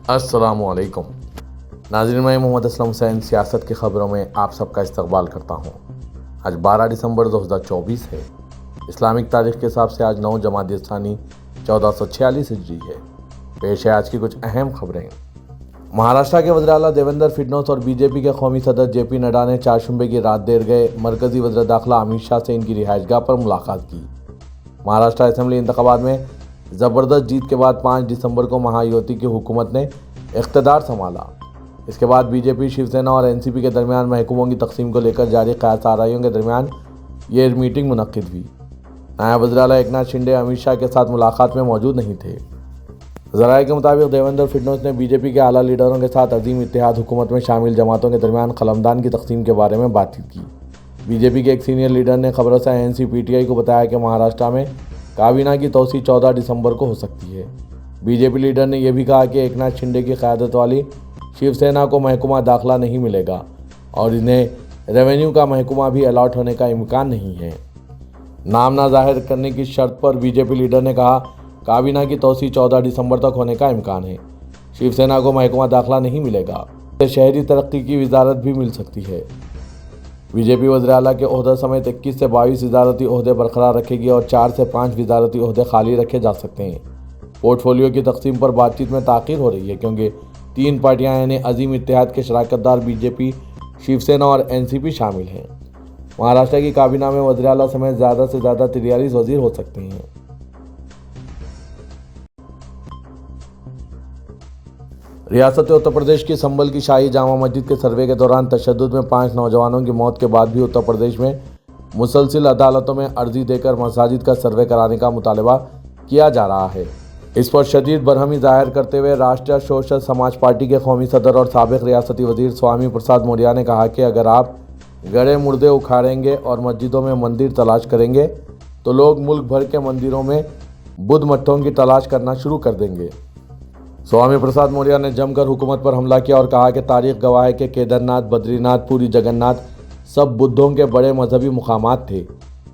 अस्सलामुअलैकुम नाज़रीन, मैं मोहम्मद असलम हुसैन सियासत की ख़बरों में आप सबका इस्तकबाल करता हूँ। आज 12 दिसंबर 2024 है। इस्लामिक तारीख के हिसाब से आज 9 जमादी स्थानी 1446 हिजरी है। पेश है आज की कुछ अहम खबरें। महाराष्ट्र के वज़ीर आला देवेंद्र फडणवीस और बीजेपी के कौमी सदर जेपी नड्डा ने चारशंबे की रात देर गए मरकज़ी वज़ीर दाखिला अमित शाह से इनकी रिहाइशगाह पर मुलाकात की। महाराष्ट्र असेंबली इंतखाबात में ज़बरदस्त जीत के बाद 5 दिसंबर को महायुति की हुकूमत ने इख्तिदार संभाला। इसके बाद बीजेपी, शिवसेना और एनसीपी के दरमियान महकूमों की तकसीम को लेकर जारी क़यास आराइयों के दरमियान ये मीटिंग मुनक्किद हुई। नायब वज़ीर आला एकनाथ शिंदे अमित शाह के साथ मुलाकात में मौजूद नहीं थे। ज़राए के मुताबिक देवेंद्र फडणवीस ने बीजेपी के आला लीडरों के साथ अजीम इत्तेहाद हुकूमत में शामिल जमातों के दरमियान खलमदान की तकसीम के बारे में बातचीत की। बीजेपी के एक सीनियर लीडर ने खबरसा एनसीपीटीआई को बताया कि महाराष्ट्र में काबीना की तोसी 14 दिसंबर को हो सकती है। बीजेपी लीडर ने यह भी कहा कि एकनाथ शिंदे की क़यादत वाली शिवसेना को महकमा दाखिला नहीं मिलेगा और इन्हें रेवेन्यू का महकमा भी अलॉट होने का इम्कान नहीं है। नाम ना जाहिर करने की शर्त पर बीजेपी लीडर ने कहा, काबीना की तोसी 14 दिसंबर तक होने का इम्कान है। शिवसेना को महकमा दाखिला नहीं मिलेगा, शहरी तरक्की की वजारत भी मिल सकती है। बीजेपी वज़ीर आला के ओहदे समेत 21 से 22 वजारती ओहदे बरकरार रखेगी और 4 से 5 वजारती ओहदे खाली रखे जा सकते हैं। पोर्टफोलियो की तकसीम पर बातचीत में ताख़ीर हो रही है क्योंकि 3 पार्टियां यानी अजीम इत्तेहाद के शराकतदार बीजेपी, शिवसेना और एनसीपी शामिल हैं। महाराष्ट्र की काबीना में वज़ीर आला समेत ज़्यादा से ज़्यादा 43 वज़ीर हो सकते हैं। रियासत उत्तर प्रदेश की संभल की शाही जामा मस्जिद के सर्वे के दौरान तशद्दुद में 5 नौजवानों की मौत के बाद भी उत्तर प्रदेश में मुसलसिल अदालतों में अर्जी देकर मसाजिद का सर्वे कराने का मुतालबा किया जा रहा है। इस पर शदीद बरहमी जाहिर करते हुए राष्ट्रीय सोशल समाज पार्टी के कौमी सदर और साबिक रियासती वजीर स्वामी प्रसाद मौर्य ने कहा कि अगर आप गड़े मुर्दे उखाड़ेंगे और मस्जिदों में मंदिर तलाश करेंगे तो लोग मुल्क भर के मंदिरों में बुद्ध मठों की तलाश करना शुरू कर देंगे। स्वामी प्रसाद मौर्य ने जमकर हुकूमत पर हमला किया और कहा कि तारीख गवाह है कि केदारनाथ, बद्रीनाथ, पूरी जगन्नाथ सब बुद्धों के बड़े मजहबी मुकामात थे।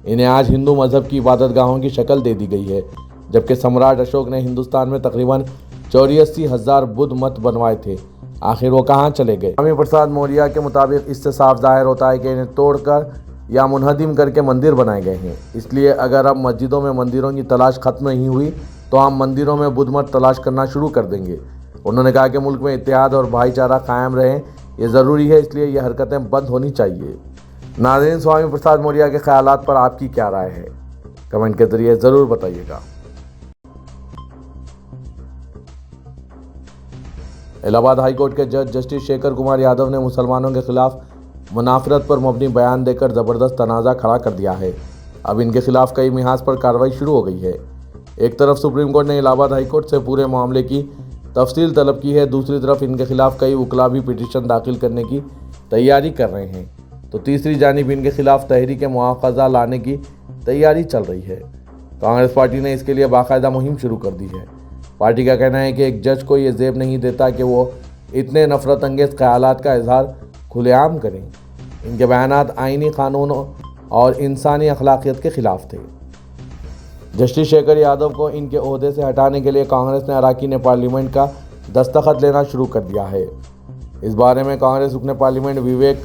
इन्हें आज हिंदू मजहब की इबादतगाहों की शक्ल दे दी गई है, जबकि सम्राट अशोक ने हिंदुस्तान में तकरीबन 84,000 बुद्ध मठ बनवाए थे। आखिर वो कहाँ चले गए? स्वामी प्रसाद मौर्य के मुताबिक इससे साफ जाहिर होता है कि इन्हें तोड़कर या मुनहदिम करके मंदिर बनाए गए हैं। इसलिए अगर अब मस्जिदों में मंदिरों की तलाश खत्म नहीं हुई तो हम मंदिरों में बुद्ध मठ तलाश करना शुरू कर देंगे। उन्होंने कहा कि मुल्क में इत्तेहाद और भाईचारा कायम रहे, ये ज़रूरी है, इसलिए ये हरकतें बंद होनी चाहिए। नाज़रीन, स्वामी प्रसाद मौर्य के ख्यालात पर आपकी क्या राय है? कमेंट के ज़रिए ज़रूर बताइएगा। इलाहाबाद हाईकोर्ट के जज जस्टिस शेखर कुमार यादव ने मुसलमानों के खिलाफ मुनाफरत पर मबनी बयान देकर ज़बरदस्त तनाज़ा खड़ा कर दिया है। अब इनके खिलाफ कई मिहाज पर कार्रवाई शुरू हो गई है। एक तरफ सुप्रीम कोर्ट ने इलाहाबाद हाईकोर्ट से पूरे मामले की तफसील तलब की है, दूसरी तरफ इनके खिलाफ कई वकील भी पिटीशन दाखिल करने की तैयारी कर रहे हैं, तो तीसरी जानिब इनके खिलाफ तहरीक मुआवजा लाने की तैयारी चल रही है। कांग्रेस पार्टी ने इसके लिए बाकायदा मुहिम शुरू कर दी है। पार्टी का कहना है कि एक जज को ये ज़ेब नहीं देता कि वो इतने नफरत अंगेज़ ख्यालात का इजहार खुलेआम करें। इनके बयानात आईनी कानून और इंसानी अखलाकियत के खिलाफ थे। जस्टिस शेखर यादव को इनके ओहदे से हटाने के लिए कांग्रेस ने अरकान पार्लियामेंट का दस्तखत लेना शुरू कर दिया है। इस बारे में कांग्रेस रुकन पार्लियामेंट विवेक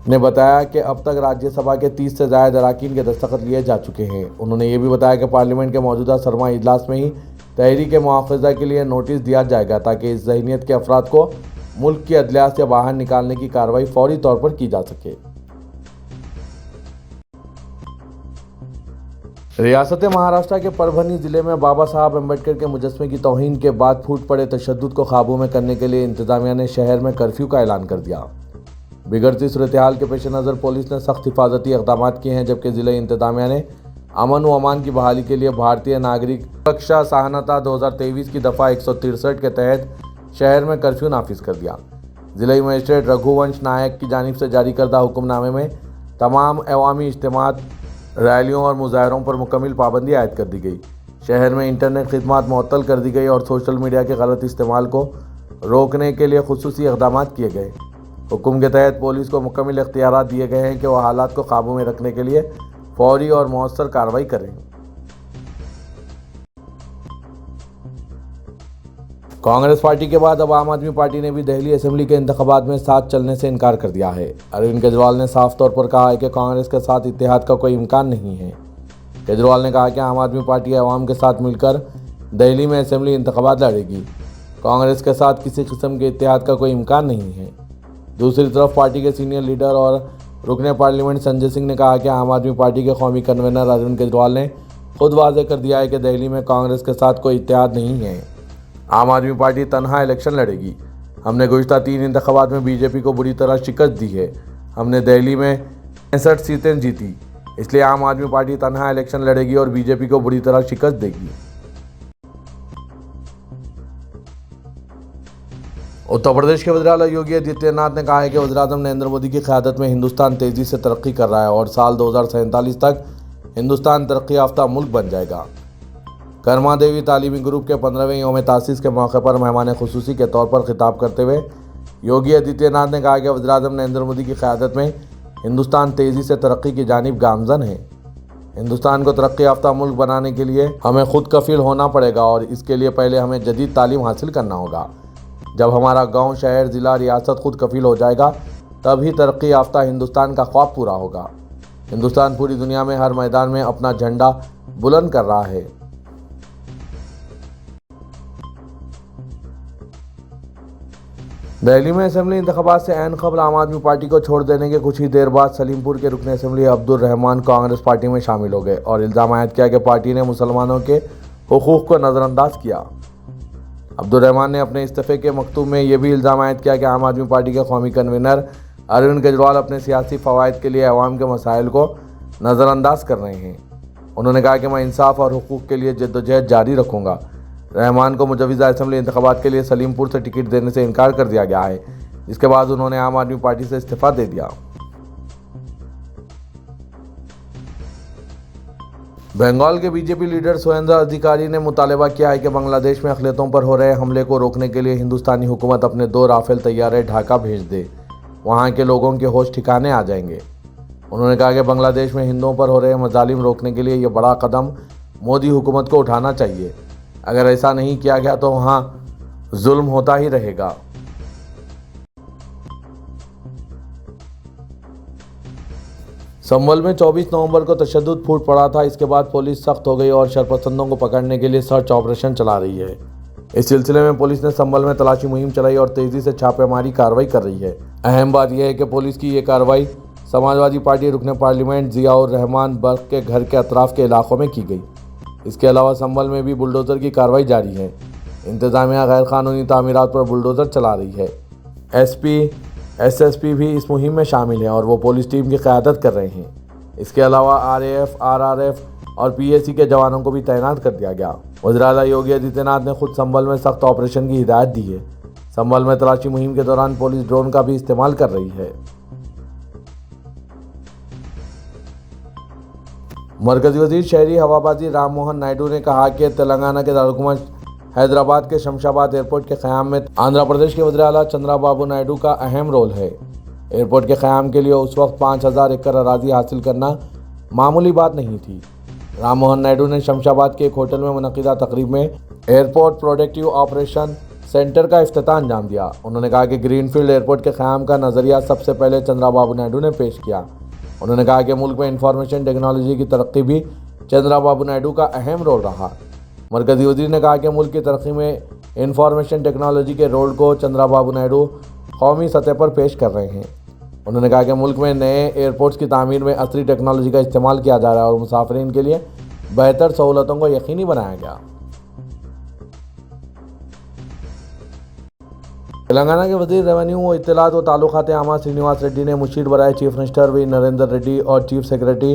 ने बताया कि अब तक राज्यसभा के 30 से ज़ायद अरकान के दस्तखत लिए जा चुके हैं। उन्होंने ये भी बताया कि पार्लियामेंट के मौजूदा सरमा इजलास में ही तहरीक मुआवजा के लिए नोटिस दिया जाएगा ताकि इस ज़हनीत के अफराद को मुल्क की अदलिया से बाहर निकालने की कार्रवाई फौरी तौर पर की जा सके। रियासत महाराष्ट्र के परभनी ज़िले में बाबा साहब अम्बेडकर के मुजस्मे की तौहीन के बाद फूट पड़े तशद्दुद को काबू में करने के लिए इंतजामिया ने शहर में कर्फ्यू का ऐलान कर दिया। बिगड़ती सूरत हाल के पेश नज़र पुलिस ने सख्त हिफाजती इक़दाम किए हैं, जबकि ज़िले इंतजामिया ने अमन व अमान की बहाली के लिए भारतीय नागरिक सुरक्षा सहायता 2023 की दफ़ा 163 के तहत शहर में कर्फ्यू नाफिज कर दिया। ज़िले मजिस्ट्रेट रघुवंश नायक की जानिब से जारी करदा हुक्मनामे में तमाम अवामी इज्तिमात, रैलियों और मुजाहरों पर मुकम्मल पाबंदी आयद कर दी गई। शहर में इंटरनेट खिदमात मुअत्तल कर दी गई और सोशल मीडिया के गलत इस्तेमाल को रोकने के लिए खुसूसी इक़दाम किए गए। हुक्म के तहत पुलिस को मुकम्मल इख्तियारात दिए गए हैं कि वह हालात को काबू में रखने के लिए फौरी और मौसर कार्रवाई करें। कांग्रेस पार्टी के बाद अब आम आदमी पार्टी ने भी दिल्ली असेंबली के इंतखाबात में साथ चलने से इनकार कर दिया है। अरविंद केजरीवाल ने साफ तौर पर कहा है कि कांग्रेस के साथ इत्तेहाद का कोई इम्कान नहीं है। केजरीवाल ने कहा कि आम आदमी पार्टी अवाम के साथ मिलकर दिल्ली में असेंबली इंतखाबात लड़ेगी। कांग्रेस के साथ किसी किस्म के इत्तेहाद का कोई इम्कान नहीं है। दूसरी तरफ पार्टी के सीनियर लीडर और रुकने पार्लियामेंट संजय सिंह ने कहा कि आम आदमी पार्टी के कौमी कन्वीनर अरविंद केजरीवाल ने खुद वाज़ेह कर दिया है कि दिल्ली में कांग्रेस के साथ कोई इत्तेहाद नहीं है। आम आदमी पार्टी तनहा इलेक्शन लड़ेगी। हमने गुज़श्ता 3 इंतखाबात में बीजेपी को बुरी तरह शिकस्त दी है। हमने दिल्ली में 65 सीटें जीती, इसलिए आम आदमी पार्टी तनहा इलेक्शन लड़ेगी और बीजेपी को बुरी तरह शिकस्त देगी। उत्तर प्रदेश के वज़ीर-ए-आला योगी आदित्यनाथ ने कहा है कि वज़ीर-ए-आज़म नरेंद्र मोदी की क़यादत में हिंदुस्तान तेज़ी से तरक्की कर रहा है और साल 2047 तक हिंदुस्तान तरक्की याफ्ता मुल्क बन जाएगा। कर्मा देवी तालीमी ग्रुप के 15वें यौम तासीस के मौके पर मेहमान खुसूसी के तौर पर खिताब करते हुए योगी आदित्यनाथ ने कहा कि वज़ीर-ए-आज़म नरेंद्र मोदी की क़यादत में हिंदुस्तान तेज़ी से तरक्की की जानिब गामज़न है। हिंदुस्तान को तरक्की याफ्ता मुल्क बनाने के लिए हमें खुद कफ़ील होना पड़ेगा और इसके लिए पहले हमें जदीद तालीम हासिल करना होगा। जब हमारा गांव, शहर, ज़िला, रियासत खुद कफ़ील हो जाएगा तभी तरक्की याफ्ता हिंदुस्तान का ख्वाब पूरा होगा। हिंदुस्तान पूरी दुनिया में हर मैदान में अपना झंडा बुलंद कर रहा है। दिल्ली में असेंबली इंतखाबात से ऐन ख़बर आम आदमी पार्टी को छोड़ देने के कुछ ही देर बाद सलीमपुर के रुकन असेंबली अब्दुल रहमान कांग्रेस पार्टी में शामिल हो गए और इल्ज़ाम आयद किया कि पार्टी ने मुसलमानों के हुकूक़ को नज़रअंदाज किया। अब्दुल रहमान ने अपने इस्तीफ़े के मकतूब में यह भी इल्ज़ाम आयद किया कि आम आदमी पार्टी के कौमी कन्वीनर अरविंद केजरीवाल अपने सियासी फ़वाइद के लिए अवाम के मसाइल को नज़रअंदाज कर रहे हैं। उन्होंने कहा कि मैं इंसाफ और हुकूक़ के लिए जद्दोजहद जारी रखूँगा। रहमान को मुजव्विज़ा असेंबली इंतखाबात के लिए सलीमपुर से टिकट देने से इनकार कर दिया गया है, जिसके बाद उन्होंने आम आदमी पार्टी से इस्तीफ़ा दे दिया। बंगाल के बीजेपी लीडर सुवेंदु अधिकारी ने मुतालबा किया है कि बांग्लादेश में अक़लियतों पर हो रहे हमले को रोकने के लिए हिंदुस्तानी हुकूमत अपने 2 राफेल तैयारे ढाका भेज दे। वहाँ के लोगों के होश ठिकाने आ जाएंगे। उन्होंने कहा कि बांग्लादेश में हिंदुओं पर हो रहे मजालिम रोकने के लिए ये बड़ा कदम मोदी हुकूमत को उठाना चाहिए। अगर ऐसा नहीं किया गया तो वहाँ जुल्म होता ही रहेगा। संभल में 24 नवंबर को तशद्दुद फूट पड़ा था। इसके बाद पुलिस सख्त हो गई और शरपसंदों को पकड़ने के लिए सर्च ऑपरेशन चला रही है। इस सिलसिले में पुलिस ने संभल में तलाशी मुहिम चलाई और तेज़ी से छापेमारी कार्रवाई कर रही है। अहम बात यह है कि पुलिस की ये कार्रवाई समाजवादी पार्टी रुकने पार्लियामेंट ज़ियाउर रहमान बर्क के घर के अतराफ़ के इलाकों में की गई। इसके अलावा संभल में भी बुलडोज़र की कार्रवाई जारी है। इंतज़ामिया गैर कानूनी तामीरात पर बुलडोज़र चला रही है। एसपी, एसएसपी भी इस मुहिम में शामिल हैं और वो पुलिस टीम की क़यादत कर रहे हैं। इसके अलावा आरएएफ, आरआरएफ और पीएसी के जवानों को भी तैनात कर दिया गया। वज़ीर-ए-आला योगी आदित्यनाथ ने खुद संभल में सख्त ऑपरेशन की हिदायत दी है। संभल में तलाशी मुहिम के दौरान पुलिस ड्रोन का भी इस्तेमाल कर रही है। मरकज़ी वज़ीर शहरी हवाबाजी राम मोहन नायडू ने कहा कि तेलंगाना के दारुल हैदराबाद के शमशाबाद एयरपोर्ट के क़याम में आंध्र प्रदेश के वज़ीर-ए-आला चंद्राबाबू नायडू का अहम रोल है। एयरपोर्ट के क़याम के लिए उस वक्त 5000 एकड़ अराज़ी हासिल करना मामूली बात नहीं थी। राम मोहन नायडू ने शमशाबाद के एक होटल में मुनक़िदा तक़रीब में एयरपोर्ट प्रोडक्टिव ऑपरेशन सेंटर का इफ्तिताह अंजाम दिया। उन्होंने कहा कि ग्रीनफील्ड एयरपोर्ट के क़याम का नज़रिया सबसे पहले चंद्राबाबू नायडू ने पेश किया। उन्होंने कहा कि मुल्क में इंफॉर्मेशन टेक्नोलॉजी की तरक्की भी चंद्राबाबू नायडू का अहम रोल रहा। मरकज़ी वज़ीर ने कहा कि मुल्क की तरक्की में इंफॉर्मेशन टेक्नोलॉजी के रोल को चंद्राबाबू नायडू कौमी सतह पर पेश कर रहे हैं। उन्होंने कहा कि मुल्क में नए एयरपोर्ट्स की तामीर में असली टेक्नोलॉजी का इस्तेमाल किया जा रहा है और मुसाफिरीन के लिए बेहतर सहूलतों को यकीनी बनाया गया। तेलंगाना के वज़ीर रेवेन्यू व इत्तलात व ताल्लुकात आमा श्रीनिवास रेड्डी ने मुशीर बराए chief minister V Narendra Reddy और चीफ सेक्रेटरी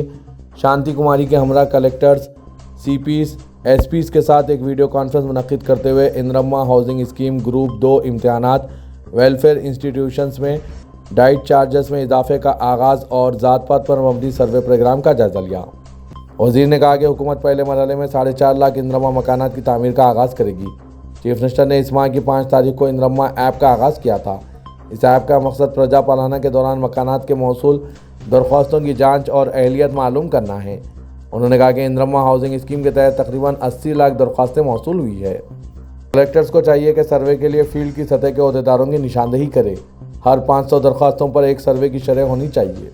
शांति कुमारी के हमरा कलेक्टर्स, सीपीज, एसपीज के साथ एक वीडियो कॉन्फ्रेंस मुनक़्क़िद करते हुए इंदिरम्मा हाउसिंग स्कीम ग्रुप 2 इम्तिहानात, वेलफेयर इंस्टीट्यूशंस में डाइट चार्जेस में इजाफे का आगाज़ और ज़ात पात पर मबनी सर्वे प्रोग्राम का जायज़ा लिया। वज़ीर ने कहा कि हुकूमत पहले मरहले में 4.5 लाख इंदिरम्मा मकानात की तामीर का आगाज़ करेगी। चीफ मिनिस्टर ने इस माह की 5 तारीख को इंदिरम्मा ऐप का आगाज़ किया था। इस ऐप का मकसद प्रजा पालाना के दौरान मकानात के मौसूल दरख्वास्तों की जाँच और अहलियत मालूम करना है। उन्होंने कहा कि इंदिरम्मा हाउसिंग स्कीम के तहत तकरीबन 80 लाख दरख्वास्तें मौसूल हुई है। कलेक्टर्स को चाहिए कि सर्वे के लिए फील्ड की सतह के अहदेदारों की निशानदेही करें। हर 500 दरख्वास्तों पर एक सर्वे की शरह होनी चाहिए।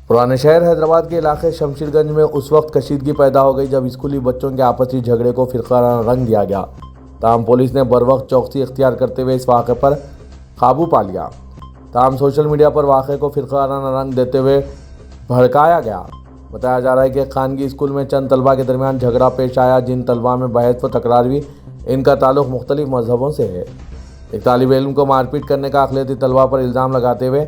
पुराने शहर हैदराबाद के इलाके शमशीरगंज में उस वक्त कशीदगी पैदा हो गई जब स्कूली बच्चों के आपसी झगड़े को फिरकाना रंग दिया गया। ताहम पुलिस ने बरवक्त चौकसी इख्तियार करते हुए इस वाक़े पर काबू पा लिया। ताहम सोशल मीडिया पर वाक़े को फिरकाना रंग देते हुए भड़काया गया। बताया जा रहा है कि खानगी स्कूल में चंद तलबा के दरमियान झगड़ा पेश आया, जिन तलबा में बहस व तकरार हुई। इनका ताल्लुक़ मुख्तलिफ मजहबों से है। एक तालिब इल्म को मारपीट करने का अक़लियती तलबा पर इल्ज़ाम लगाते हुए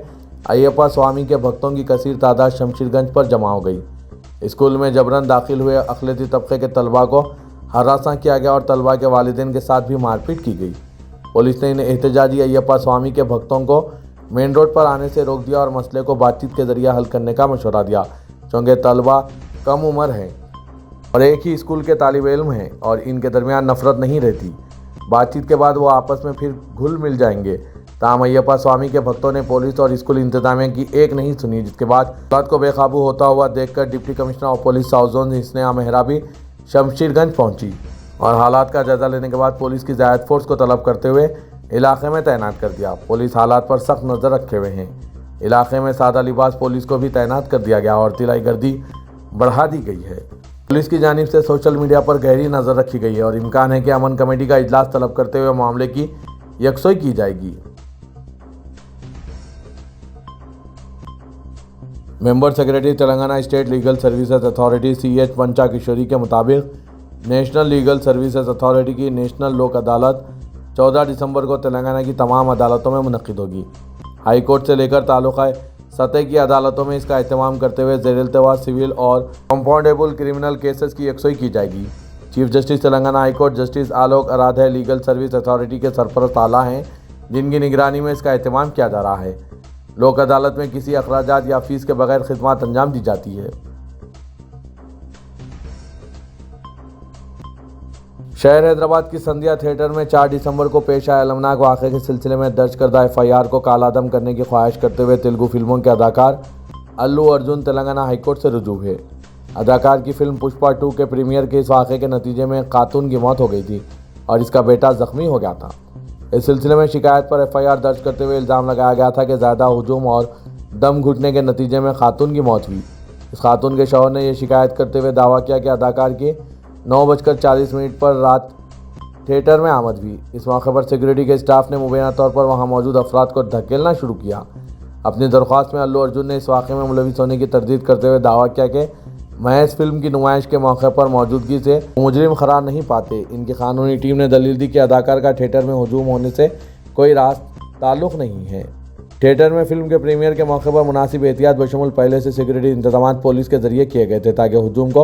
अय्यप्पा स्वामी के भक्तों की कसीर तादाद शमशीरगंज पर जमा हो गई। स्कूल में जबरन दाखिल हुए अक़लियती तबक़े के तलबा को हरासा किया गया और तलबा के वालिदैन के साथ भी मारपीट की गई। पुलिस ने इन एहतजाजी अय्यप्पा स्वामी के भक्तों को मेन रोड पर आने से रोक दिया और मसले को बातचीत के जरिए हल करने का मशवरा दिया। चूँकि तलबा कम उम्र हैं और एक ही स्कूल के तालिब इल्म हैं और इनके दरमियान नफरत नहीं रहती, बातचीत के बाद वो आपस में फिर घुल मिल जाएंगे। ताहम अय्यप्पा स्वामी के भक्तों ने पुलिस और स्कूल इंतजामिया की एक नहीं सुनी, जिसके बाद बात को बेकाबू होता हुआ देखकर deputy commissioner of police south zone Hisna Mehra भी शमशीरगंज पहुंची और हालात का जायजा लेने के बाद पुलिस की ज़ायद फोर्स को तलब करते हुए इलाके में तैनात कर दिया। पुलिस हालात पर सख्त नज़र रखे हुए हैं। इलाके में सादा लिबास पुलिस को भी तैनात कर दिया गया और तिलाई गर्दी बढ़ा दी गई है। पुलिस की जानिब से सोशल मीडिया पर गहरी नज़र रखी गई है और इम्कान है कि अमन कमेटी का इजलास तलब करते हुए मामले की यकसोई की जाएगी। Member secretary Telangana state legal services authority CH पंचा किशोरी के मुताबिक नेशनल लीगल सर्विसेज अथॉरिटी की नेशनल लोक अदालत 14 दिसंबर को तेलंगाना की तमाम अदालतों में मुनक्किद होगी। हाई कोर्ट से लेकर तालुका सतह की अदालतों में इसका एहतमाम करते हुए ज़ेर-इल्तिवा सिविल और कंपाउंडेबल क्रिमिनल केसेस की यकसोई की जाएगी। Chief justice Telangana high court justice Alok Aradhe legal service authority के सरपरस्त आला हैं, जिनकी निगरानी में इसका एहतमाम किया जा रहा है। लोक अदालत में किसी अखराजात या फीस के बगैर खिदमत अंजाम दी जाती है। शहर हैदराबाद की संध्या थिएटर में 4 दिसंबर को पेश आए अलमनाक वाक़े के सिलसिले में दर्ज करदा FIR को कालादम करने की ख्वाहिश करते हुए तेलुगु फिल्मों के अदाकार अल्लू अर्जुन तेलंगाना हाईकोर्ट से रुजू है। अदाकार की फिल्म पुष्पा 2 के प्रीमियर के इस वाक़े के नतीजे में खातून की मौत हो गई थी और इसका बेटा ज़ख्मी हो गया था। इस सिलसिले में शिकायत पर FIR दर्ज करते हुए इल्ज़ाम लगाया गया था कि ज़्यादा हुजूम और दम घुटने के नतीजे में खातून की मौत हुई। इस खातून के शौहर ने यह शिकायत करते हुए दावा किया कि अदाकार की 9:40 पर रात थिएटर में आमद हुई। इस मौके पर सिक्योरिटी के स्टाफ ने मुबैना तौर पर वहां मौजूद अफराद को धकेलना शुरू किया। अपनी दरख्वास्त में अल्लू अर्जुन ने इस वाक़े में मुलविस होने की तरदीद करते हुए दावा किया कि महज फिल्म की नुमाइश के मौके पर मौजूदगी से मुजरिम करार नहीं पाते। इनकी कानूनी टीम ने दलील दी कि अदाकार का थिएटर में हुजूम होने से कोई ताल्लुक़ नहीं है। थिएटर में फिल्म के प्रीमियर के मौके पर मुनासिब एहतियात बशमुल पहले से सिक्योरिटी इंतजाम पुलिस के जरिए किए गए थे ताकि हुजूम को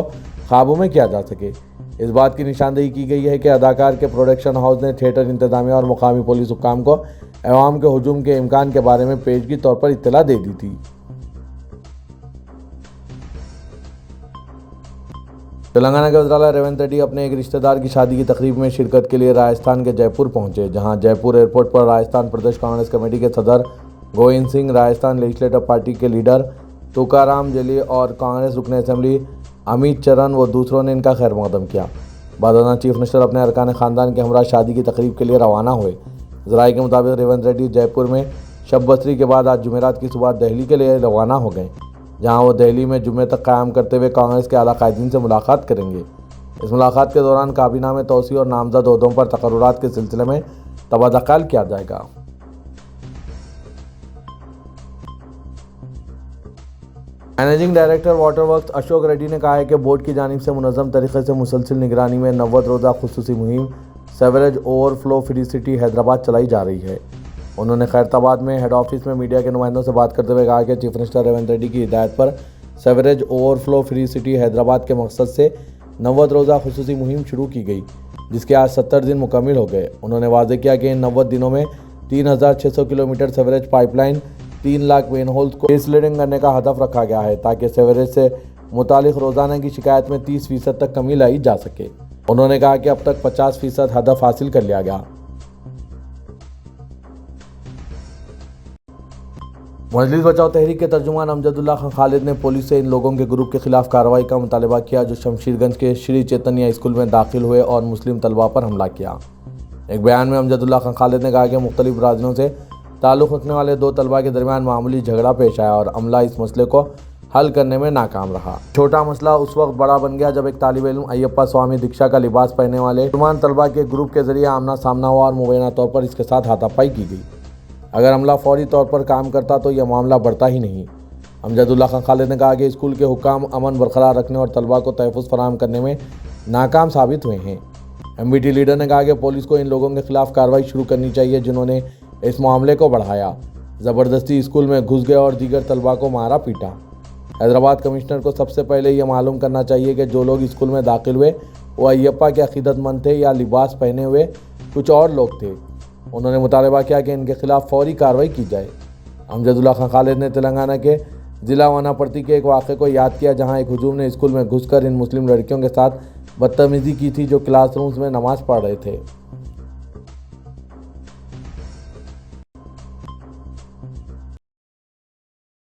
काबू में किया जा सके। इस बात की निशानदेही की गई है कि अदाकार के प्रोडक्शन हाउस ने थिएटर इंतजामिया और मुकामी पुलिस हुक्काम को अवाम के हुजूम के इम्कान के बारे में पेशगी तौर पर इत्तला दे दी थी। तेलंगाना के वज़ीर रेवंत रेड्डी अपने एक रिश्तेदार की शादी की तकरीब में शिरकत के लिए राजस्थान के जयपुर पहुंचे, जहां जयपुर एयरपोर्ट पर राजस्थान प्रदेश कांग्रेस कमेटी के सदर गोविंद सिंह, राजस्थान लेजिस्लेटिव पार्टी के लीडर तुकाराम जेली और कांग्रेस रुकन असेंबली अमित चरण व दूसरों ने इनका खैर मकदम किया। बाद चीफ मिनिस्टर अपने अरकान ख़ानदान के हमरा शादी की तकरीब के लिए रवाना हुए। ज़राए के मुताबिक रेवंत रेड्डी जयपुर में शब बसरी के बाद आज जुमेरात की सुबह दिल्ली के लिए रवाना हो गए, जहां वो दिल्ली में जुमे तक क़याम करते हुए कांग्रेस के आला कायदीन से मुलाकात करेंगे। इस मुलाकात के दौरान काबीना में तोसी और नामजद ओहदों पर तकर्रुरात के सिलसिले में तबादला किया जाएगा। Managing director water works Ashok Reddy ने कहा है कि बोर्ड की जानिब से मुनज़्ज़म तरीके से मुसलसिल निगरानी में 90 रोज़ा खुसूसी मुहिम sewerage overflow free city Hyderabad चलाई जा रही है। उन्होंने खैरताबाद में हेड ऑफिस में मीडिया के नुमाइंदों से बात करते हुए कहा कि चीफ मिनिस्टर रेवंत रेड्डी की हिदायत पर sewerage overflow free city Hyderabad के मकसद से 90 रोज़ा खुसूसी मुहिम शुरू की गई, जिसके आज 70 दिन मुकम्मिल हो गए। उन्होंने वाज़ेह किया कि इन 90 दिनों में 3600 kilometre sewerage pipeline, 3 lakh main holes को डिसलिडिंग करने का हदफ रखा गया है ताकि सेवरेज से मुतालिक रोज़ाना की शिकायत में 30% तक कमी लाई जा सके। उन्होंने कहा कि अब तक 50% हदफ हासिल कर लिया गया। मजलिस बचाओ तहरीक के तर्जुमान अमजदुल्ला खान खालिद ने पुलिस से इन लोगों के ग्रुप के खिलाफ कार्रवाई का मुतालबा किया जो शमशीरगंज के श्री चैतन्य स्कूल में दाखिल हुए और मुस्लिम तलबा पर हमला किया। एक बयान में अमजदुल्ला खान खालिद ने कहा कि मुख्तलिफ बरादरियों से ताल्लुक़ रखने वाले दो तलबा के दरमियान मामूली झगड़ा पेश आया और अमला इस मसले को हल करने में नाकाम रहा। छोटा मसला उस वक्त बड़ा बन गया जब एक तालिब इल्म अय्यप्पा स्वामी दीक्षा का लिबास पहनने वाले मुसलमान तलबा के ग्रुप के जरिए आमना सामना हुआ और मुबैना तौर पर इसके साथ हाथापाई की गई। अगर अमला फौरी तौर पर काम करता तो यह मामला बढ़ता ही नहीं। अमजदुल्ला खान खालिद ने कहा कि स्कूल के हुक्काम अमन बरकरार रखने और तलबा को तहफ़्फ़ुज़ फराहम करने में नाकाम साबित हुए हैं। MBT लीडर ने कहा कि पुलिस को इन लोगों के खिलाफ कार्रवाई शुरू करनी चाहिए जिन्होंने इस मामले को बढ़ाया, ज़बरदस्ती स्कूल में घुस गए और दीगर तलबा को मारा पीटा। हैदराबाद कमिश्नर को सबसे पहले यह मालूम करना चाहिए कि जो लोग स्कूल में दाखिल हुए वो अय्यप्पा के अकीदतमंद थे या लिबास पहने हुए कुछ और लोग थे। उन्होंने मुतालबा किया कि इनके खिलाफ फौरी कार्रवाई की जाए। अमजदुल्ला खान खालिद ने तेलंगाना के ज़िला वनापर्ती के एक वाक़े को याद किया जहां एक हुजूम ने स्कूल में घुसकर इन मुस्लिम लड़कियों के साथ बदतमीज़ी की थी जो क्लासरूम्स में नमाज़ पढ़ रहे थे।